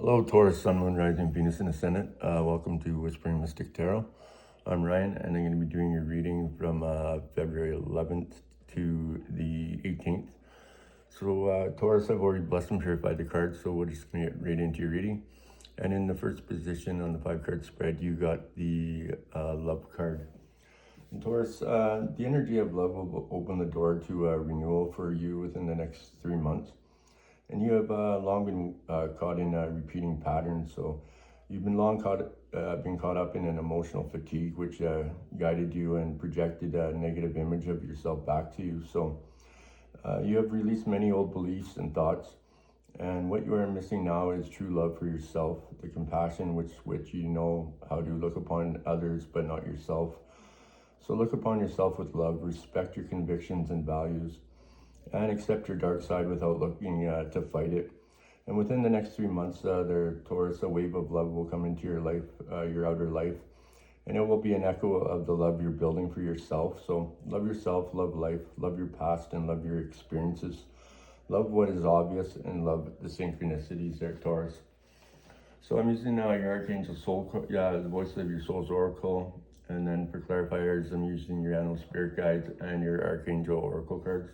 Hello, Taurus, Sun, Moon, Rising, Venus, and Ascendant. Welcome to Whispering Mystic Tarot. I'm Ryan, and I'm going to be doing your reading from February 11th to the 18th. So, Taurus, I've already blessed and purified the cards, so we're just going to get right into your reading. And in the first position on the 5-card spread, you got the love card. And Taurus, the energy of love will open the door to renewal for you within the next 3 months. And you have long been caught in repeating patterns. So you've been been caught up in an emotional fatigue, which guided you and projected a negative image of yourself back to you. So you have released many old beliefs and thoughts. And what you are missing now is true love for yourself, the compassion which you know how to look upon others, but not yourself. So look upon yourself with love, respect your convictions and values, and accept your dark side without looking to fight it. And within the next 3 months, Taurus, a wave of love will come into your life, your outer life, and it will be an echo of the love you're building for yourself. So love yourself, love life, love your past, and love your experiences. Love what is obvious and love the synchronicities there, Taurus. So I'm using your Archangel Soul, the voice of your soul's oracle. And then for clarifiers, I'm using your animal spirit guides and your Archangel oracle cards.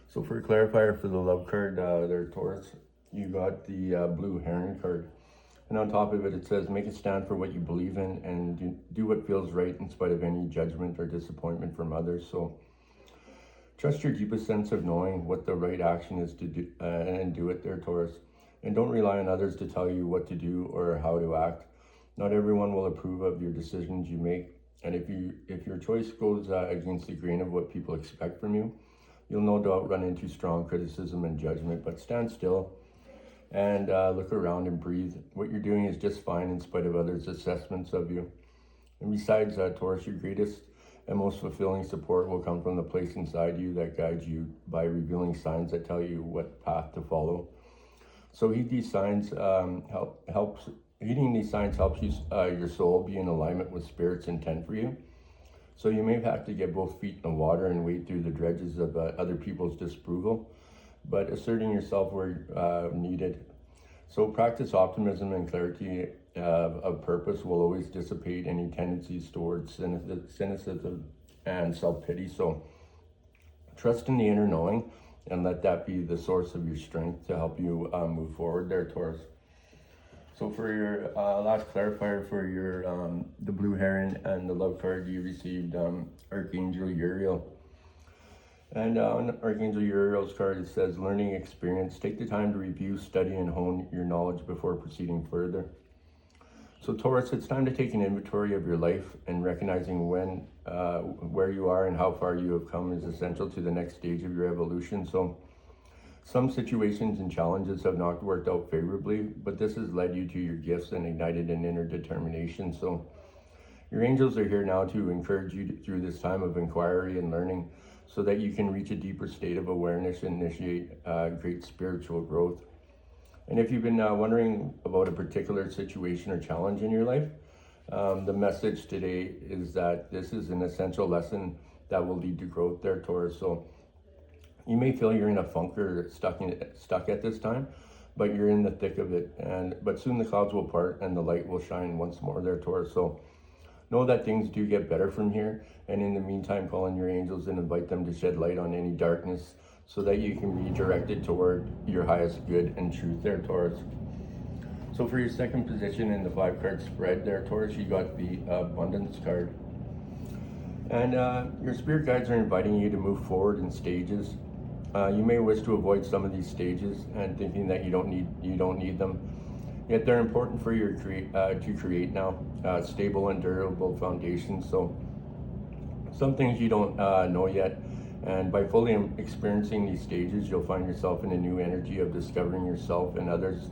So for a clarifier for the love card there, Taurus, you got the blue heron card. And on top of it, it says, make a stand for what you believe in and do what feels right in spite of any judgment or disappointment from others. So trust your deepest sense of knowing what the right action is to do and do it there, Taurus. And don't rely on others to tell you what to do or how to act. Not everyone will approve of your decisions you make. And if your choice goes against the grain of what people expect from you, you'll no doubt run into strong criticism and judgment, but stand still and look around and breathe. What you're doing is just fine in spite of others' assessments of you. And besides Taurus, your greatest and most fulfilling support will come from the place inside you that guides you by revealing signs that tell you what path to follow. So heed these signs, heeding these signs helps you, your soul be in alignment with Spirit's intent for you. So you may have to get both feet in the water and wade through the dredges of other people's disapproval, but asserting yourself where needed. So practice optimism and clarity of purpose will always dissipate any tendencies towards cynicism and self-pity. So trust in the inner knowing and let that be the source of your strength to help you move forward there, Taurus. So for your last clarifier for your the blue heron and the love card, you received Archangel Uriel. And on Archangel Uriel's card, it says, learning experience. Take the time to review, study, and hone your knowledge before proceeding further. So Taurus, it's time to take an inventory of your life, and recognizing where you are and how far you have come is essential to the next stage of your evolution. So some situations and challenges have not worked out favorably, but this has led you to your gifts and ignited an inner determination. So your angels are here now to encourage you through this time of inquiry and learning so that you can reach a deeper state of awareness and initiate great spiritual growth. And if you've been wondering about a particular situation or challenge in your life, the message today is that this is an essential lesson that will lead to growth there, Taurus. So you may feel you're in a funk or stuck at this time, but you're in the thick of it. But soon the clouds will part and the light will shine once more there, Taurus. So know that things do get better from here. And in the meantime, call on your angels and invite them to shed light on any darkness so that you can be directed toward your highest good and truth there, Taurus. So for your second position in the 5-card spread there, Taurus, you got the abundance card. And your spirit guides are inviting you to move forward in stages. You may wish to avoid some of these stages and thinking that you don't need them. Yet they're important for you to create now stable and durable foundations. So some things you don't know yet, and by fully experiencing these stages, you'll find yourself in a new energy of discovering yourself and others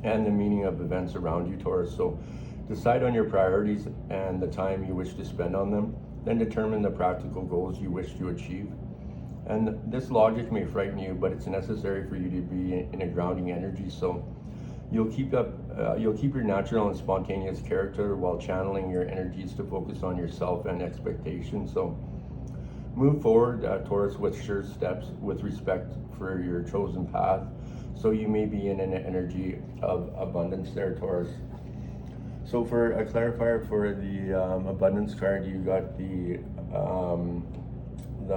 and the meaning of events around you, Taurus. So decide on your priorities and the time you wish to spend on them, then determine the practical goals you wish to achieve. And this logic may frighten you, but it's necessary for you to be in a grounding energy. So you'll keep your natural and spontaneous character while channeling your energies to focus on yourself and expectations. So move forward, Taurus, with sure steps, with respect for your chosen path, So you may be in an energy of abundance there, Taurus. So for a clarifier for the abundance card, you got the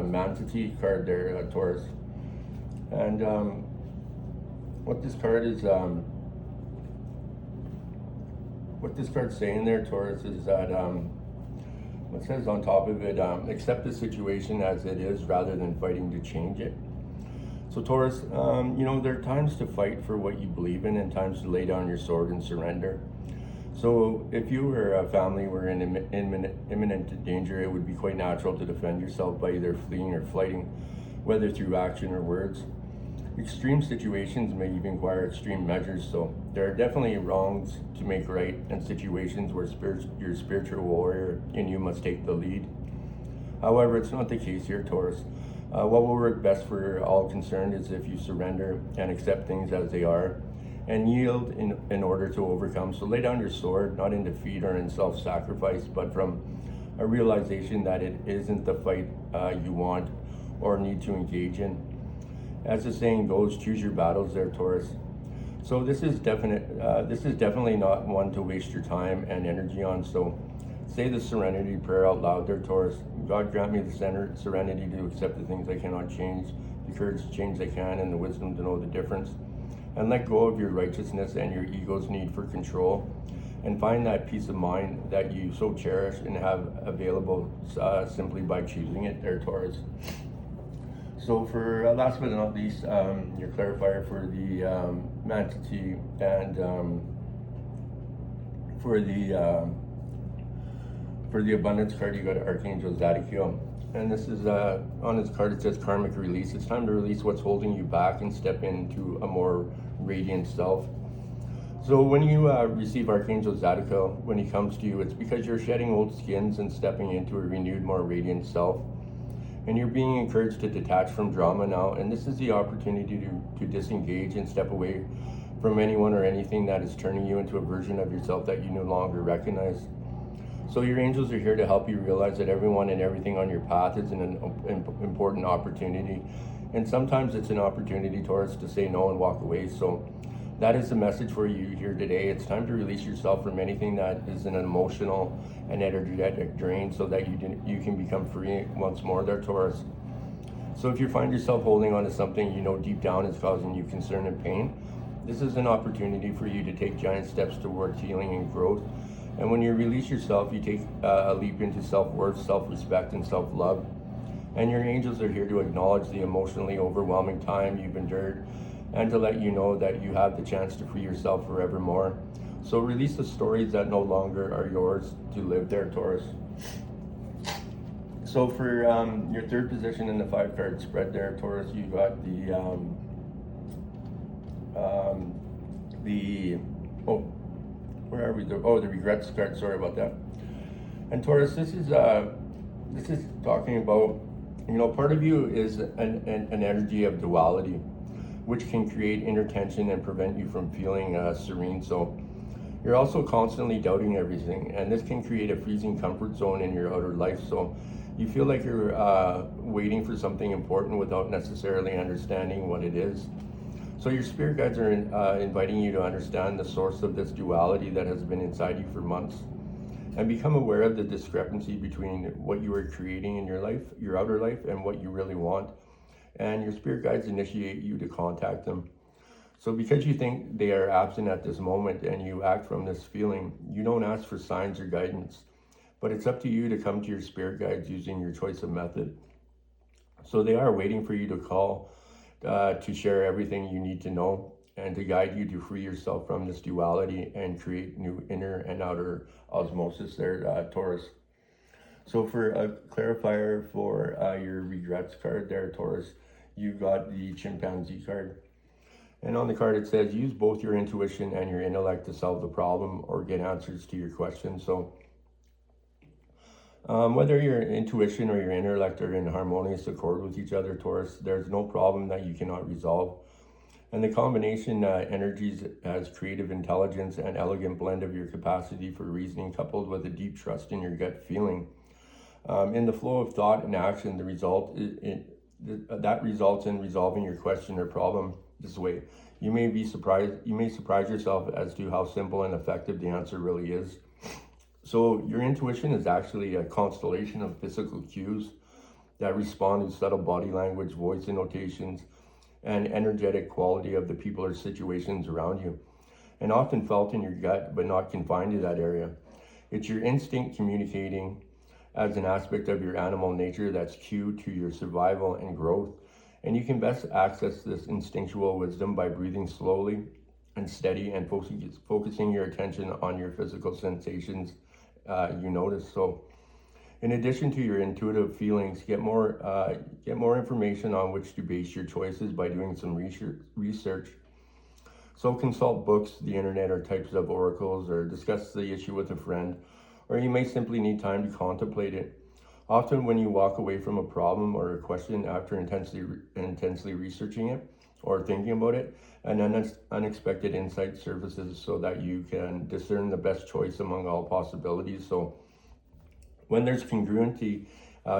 manatee card there, Taurus. And what this card is, what this card's saying there, Taurus, is that what it says on top of it, accept the situation as it is rather than fighting to change it. So Taurus, you know, there are times to fight for what you believe in and times to lay down your sword and surrender. So if you or a family were in imminent danger, it would be quite natural to defend yourself by either fleeing or flighting, whether through action or words. Extreme situations may even require extreme measures, so there are definitely wrongs to make right and situations where your spiritual warrior in you must take the lead. However, it's not the case here, Taurus. What will work best for all concerned is if you surrender and accept things as they are and yield in order to overcome. So lay down your sword, not in defeat or in self-sacrifice, but from a realization that it isn't the fight you want or need to engage in. As the saying goes, choose your battles there, Taurus. So this is definitely not one to waste your time and energy on. So say the serenity prayer out loud there, Taurus. God grant me the serenity to accept the things I cannot change, the courage to change I can, and the wisdom to know the difference. And let go of your righteousness and your ego's need for control. And find that peace of mind that you so cherish and have available simply by choosing it there, Taurus. So for last but not least, your clarifier for the manatee and for the abundance card, you got Archangel Zadkiel. And this is on his card, it says karmic release. It's time to release what's holding you back and step into a more radiant self. So when you receive Archangel Zadkiel, when he comes to you, it's because you're shedding old skins and stepping into a renewed, more radiant self. And you're being encouraged to detach from drama now. And this is the opportunity to disengage and step away from anyone or anything that is turning you into a version of yourself that you no longer recognize. So your angels are here to help you realize that everyone and everything on your path is an important opportunity. And sometimes it's an opportunity, Taurus, to say no and walk away. So that is the message for you here today. It's time to release yourself from anything that is an emotional and energetic drain so that you can become free once more there, Taurus. So if you find yourself holding on to something you know deep down is causing you concern and pain, this is an opportunity for you to take giant steps towards healing and growth. And when you release yourself, you take a leap into self-worth, self-respect, and self-love. And your angels are here to acknowledge the emotionally overwhelming time you've endured and to let you know that you have the chance to free yourself forevermore. So release the stories that no longer are yours to live there, Taurus. So for your third position in the 5-card spread there, Taurus, you got the regrets card. Sorry about that. And Taurus, this is talking about, you know, part of you is an energy of duality, which can create inner tension and prevent you from feeling serene. So you're also constantly doubting everything, and this can create a freezing comfort zone in your outer life. So you feel like you're waiting for something important without necessarily understanding what it is. So your spirit guides are inviting you to understand the source of this duality that has been inside you for months, and become aware of the discrepancy between what you are creating in your life, your outer life, and what you really want. And your spirit guides initiate you to contact them. So because you think they are absent at this moment and you act from this feeling, you don't ask for signs or guidance, but it's up to you to come to your spirit guides using your choice of method. So they are waiting for you to call to share everything you need to know and to guide you to free yourself from this duality and create new inner and outer osmosis there, Taurus. So for a clarifier for your regrets card there, Taurus, you got the chimpanzee card. And on the card it says, use both your intuition and your intellect to solve the problem or get answers to your questions. So whether your intuition or your intellect are in harmonious accord with each other, Taurus, there's no problem that you cannot resolve. And the combination energies as creative intelligence and elegant blend of your capacity for reasoning coupled with a deep trust in your gut feeling. In the flow of thought and action, that results in resolving your question or problem this way. You may surprise yourself as to how simple and effective the answer really is. So your intuition is actually a constellation of physical cues that respond to subtle body language, voice intonations, and energetic quality of the people or situations around you, and often felt in your gut but not confined to that area. It's your instinct communicating as an aspect of your animal nature that's cued to your survival and growth. And you can best access this instinctual wisdom by breathing slowly and steady and focusing your attention on your physical sensations you notice. So in addition to your intuitive feelings, get more information on which to base your choices by doing some research. So consult books, the internet, or types of oracles, or discuss the issue with a friend, or you may simply need time to contemplate it. Often when you walk away from a problem or a question after intensely researching it or thinking about it, an unexpected insight surfaces so that you can discern the best choice among all possibilities. So when there's congruency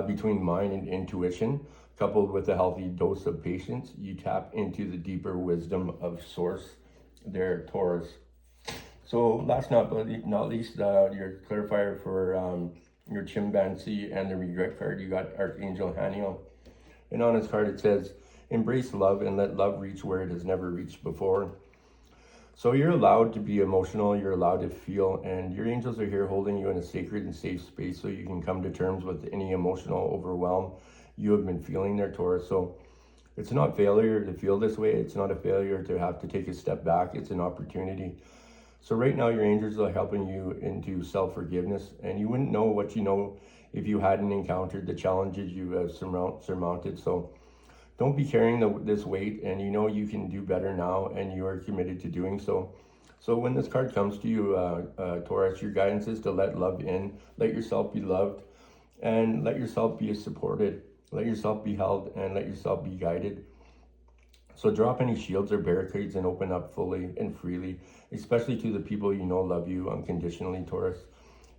between mind and intuition, coupled with a healthy dose of patience, you tap into the deeper wisdom of source there, Taurus. So last but not least, your clarifier for your chimpanzee and the regret card, you got Archangel Haniel. And on his card it says, embrace love and let love reach where it has never reached before. So you're allowed to be emotional, you're allowed to feel, and your angels are here holding you in a sacred and safe space so you can come to terms with any emotional overwhelm you have been feeling there, Taurus. So it's not failure to feel this way. It's not a failure to have to take a step back. It's an opportunity. So right now your angels are helping you into self-forgiveness, and you wouldn't know what you know if you hadn't encountered the challenges you have surmounted. So don't be carrying this weight, and you know you can do better now, and you are committed to doing so. So when this card comes to you, Taurus, your guidance is to let love in, let yourself be loved, and let yourself be supported, let yourself be held, and let yourself be guided. So drop any shields or barricades and open up fully and freely, especially to the people you know love you unconditionally, Taurus.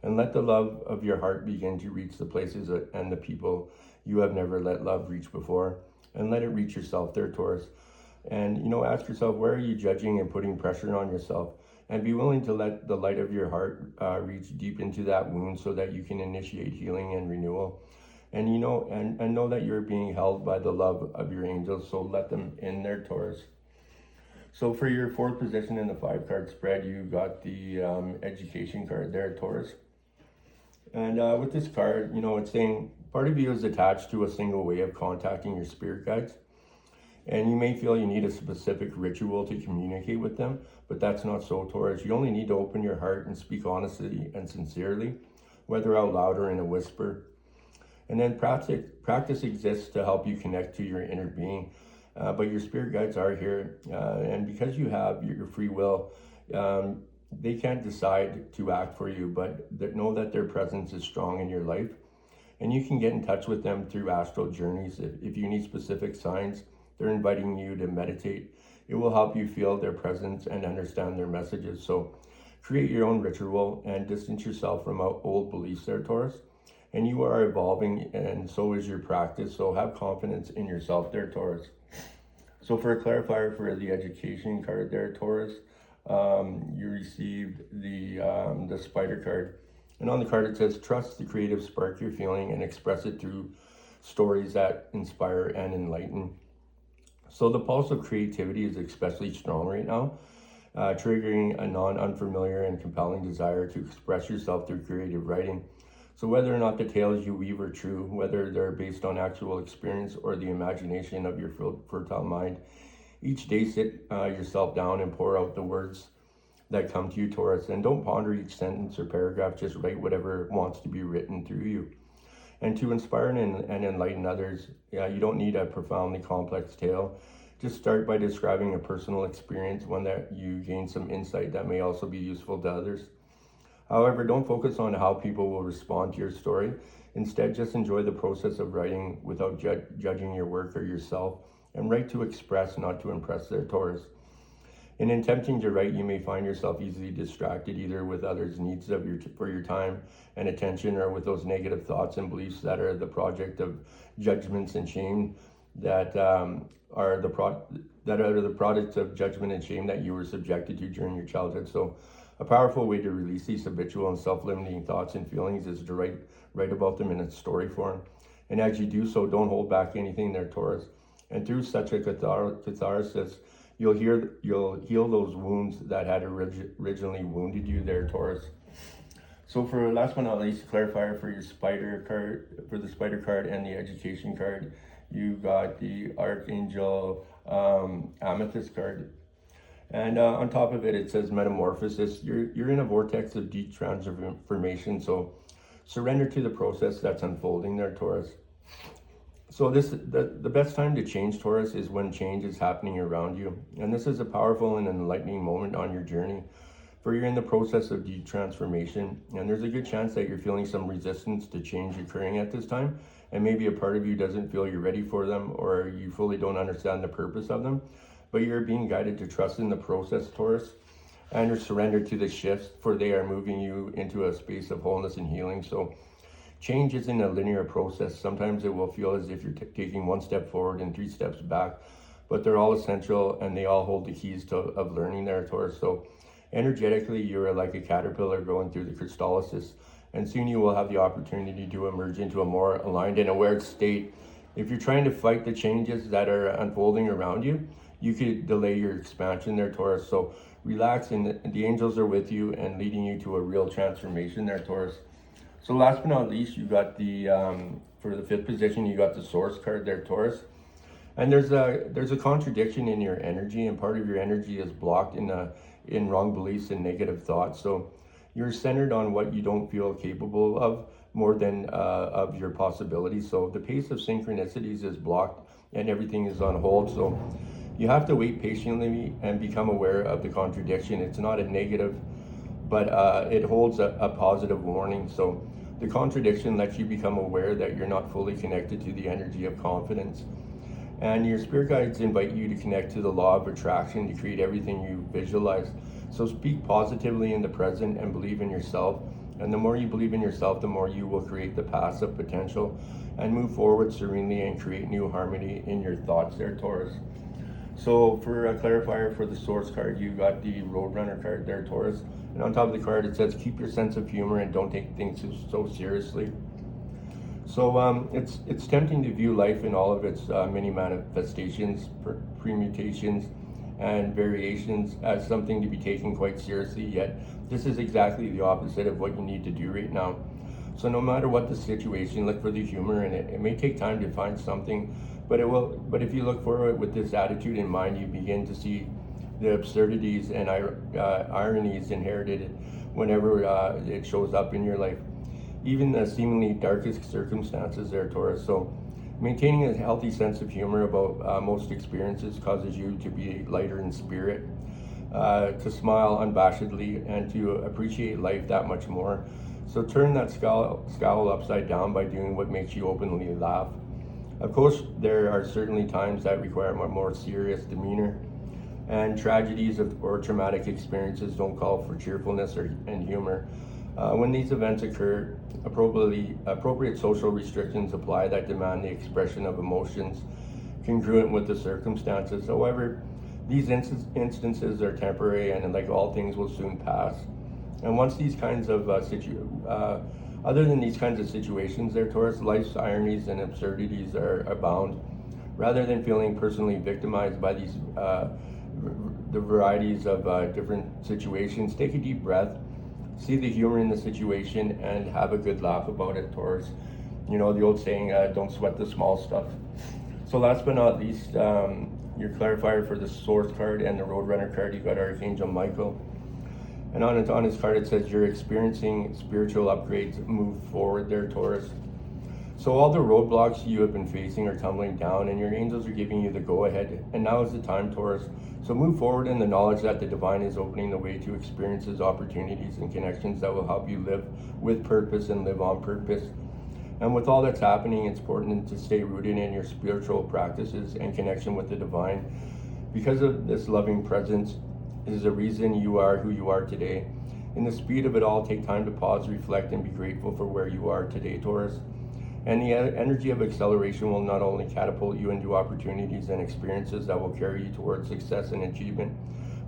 And let the love of your heart begin to reach the places and the people you have never let love reach before. And let it reach yourself there, Taurus. And, ask yourself, where are you judging and putting pressure on yourself? And be willing to let the light of your heart reach deep into that wound so that you can initiate healing and renewal. And and know that you're being held by the love of your angels, so let them in there, Taurus. So for your fourth position in the 5-card spread, you got the education card there, Taurus. And with this card, it's saying part of you is attached to a single way of contacting your spirit guides. And you may feel you need a specific ritual to communicate with them, but that's not so, Taurus. You only need to open your heart and speak honestly and sincerely, whether out loud or in a whisper. And then practice exists to help you connect to your inner being. But your spirit guides are here. And because you have your free will, they can't decide to act for you, but know that their presence is strong in your life. And you can get in touch with them through astral journeys. If you need specific signs, they're inviting you to meditate. It will help you feel their presence and understand their messages. So create your own ritual and distance yourself from old beliefs there, Taurus. And you are evolving, and so is your practice. So have confidence in yourself there, Taurus. So for a clarifier for the education card there, Taurus, you received the spider card. And on the card it says, trust the creative spark you're feeling and express it through stories that inspire and enlighten. So the pulse of creativity is especially strong right now, triggering a unfamiliar and compelling desire to express yourself through creative writing. So whether or not the tales you weave are true, whether they're based on actual experience or the imagination of your fertile mind, each day sit yourself down and pour out the words that come to you, Taurus. And don't ponder each sentence or paragraph, just write whatever wants to be written through you. And to inspire and enlighten others, you don't need a profoundly complex tale. Just start by describing a personal experience, one that you gain some insight that may also be useful to others. However, don't focus on how people will respond to your story. Instead, just enjoy the process of writing without judging your work or yourself, and write to express, not to impress there, Taurus. In attempting to write, you may find yourself easily distracted either with others' needs for your time and attention, or with those negative thoughts and beliefs that are the project of judgments and shame that that are the products of judgment and shame that you were subjected to during your childhood. So a powerful way to release these habitual and self-limiting thoughts and feelings is to write about them in a story form. And as you do so, don't hold back anything there, Taurus. And through such a catharsis, you'll heal those wounds that had originally wounded you there, Taurus. So for last but not least, clarifier for your spider card, for the spider card and the education card, you got the Archangel Amethyst card. And on top of it, it says metamorphosis. You're in a vortex of deep transformation. So surrender to the process that's unfolding there, Taurus. So the best time to change, Taurus, is when change is happening around you. And this is a powerful and enlightening moment on your journey, for you're in the process of deep transformation. And there's a good chance that you're feeling some resistance to change occurring at this time. And maybe a part of you doesn't feel you're ready for them, or you fully don't understand the purpose of them. But you're being guided to trust in the process, Taurus, and to surrender to the shifts, for they are moving you into a space of wholeness and healing. So change isn't a linear process. Sometimes it will feel as if you're taking one step forward and 3 steps back, but they're all essential and they all hold the keys of learning there, Taurus. So energetically, you're like a caterpillar going through the crystallisis, and soon you will have the opportunity to emerge into a more aligned and aware state. If you're trying to fight the changes that are unfolding around you, you could delay your expansion there, Taurus. So relax, and the angels are with you and leading you to a real transformation there, Taurus. So last but not least, you got the, for the 5th position, you got the Source card there, Taurus. And there's a contradiction in your energy, and part of your energy is blocked in wrong beliefs and negative thoughts. So you're centered on what you don't feel capable of more than of your possibilities. So the pace of synchronicities is blocked and everything is on hold. So you have to wait patiently and become aware of the contradiction. It's not a negative, but it holds a positive warning. So the contradiction lets you become aware that you're not fully connected to the energy of confidence. And your spirit guides invite you to connect to the law of attraction to create everything you visualize. So speak positively in the present and believe in yourself. And the more you believe in yourself, the more you will create the paths of potential and move forward serenely and create new harmony in your thoughts there, Taurus. So for a clarifier for the Source card, you got the Roadrunner card there, Taurus. And on top of the card, it says, keep your sense of humor and don't take things so seriously. So it's tempting to view life in all of its many manifestations, permutations, and variations as something to be taken quite seriously, yet this is exactly the opposite of what you need to do right now. So no matter what the situation, look for the humor in it. It may take time to find something, but it will. But if you look for it with this attitude in mind, you begin to see the absurdities and ironies inherited whenever it shows up in your life, even the seemingly darkest circumstances there, Taurus. So maintaining a healthy sense of humor about most experiences causes you to be lighter in spirit, to smile unabashedly, and to appreciate life that much more. So turn that scowl upside down by doing what makes you openly laugh. Of course, there are certainly times that require a more serious demeanor, and tragedies or traumatic experiences don't call for cheerfulness and humor. When these events occur, appropriate social restrictions apply that demand the expression of emotions congruent with the circumstances. However, these instances are temporary, and like all things, will soon pass. And once these kinds of other than these kinds of situations there, Taurus, life's ironies and absurdities abound. Rather than feeling personally victimized by these the varieties of different situations, take a deep breath, see the humor in the situation, and have a good laugh about it, Taurus. You know, the old saying, don't sweat the small stuff. So last but not least, your clarifier for the Source card and the Roadrunner card, you got Archangel Michael. And on his card, it says, you're experiencing spiritual upgrades, move forward there, Taurus. So all the roadblocks you have been facing are tumbling down, and your angels are giving you the go-ahead. And now is the time, Taurus. So move forward in the knowledge that the divine is opening the way to experiences, opportunities, and connections that will help you live with purpose and live on purpose. And with all that's happening, it's important to stay rooted in your spiritual practices and connection with the divine. Because of this loving presence is the reason you are who you are today. In the speed of it all, take time to pause, reflect, and be grateful for where you are today, Taurus. And the energy of acceleration will not only catapult you into opportunities and experiences that will carry you towards success and achievement,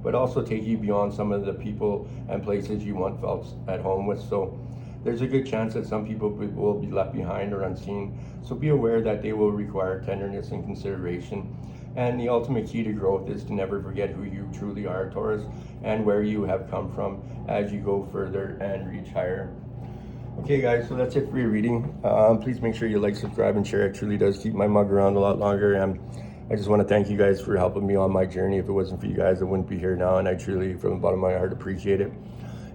but also take you beyond some of the people and places you once felt at home with. So there's a good chance that some people will be left behind or unseen. So be aware that they will require tenderness and consideration. And the ultimate key to growth is to never forget who you truly are, Taurus, and where you have come from as you go further and reach higher. Okay guys, so that's it for your reading. Please make sure you like, subscribe, and share. It truly does keep my mug around a lot longer. And I just want to thank you guys for helping me on my journey. If it wasn't for you guys, I wouldn't be here now, and I truly, from the bottom of my heart, appreciate it.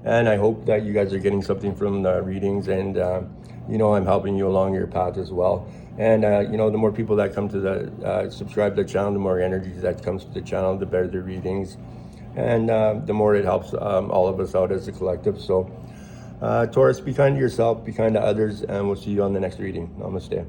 And I hope that you guys are getting something from the readings, and I'm helping you along your path as well. And the more people that come to the subscribe to the channel, the more energy that comes to the channel, the better the readings, and the more it helps all of us out as a collective. So Taurus, be kind to yourself, be kind to others, and we'll see you on the next reading. Namaste.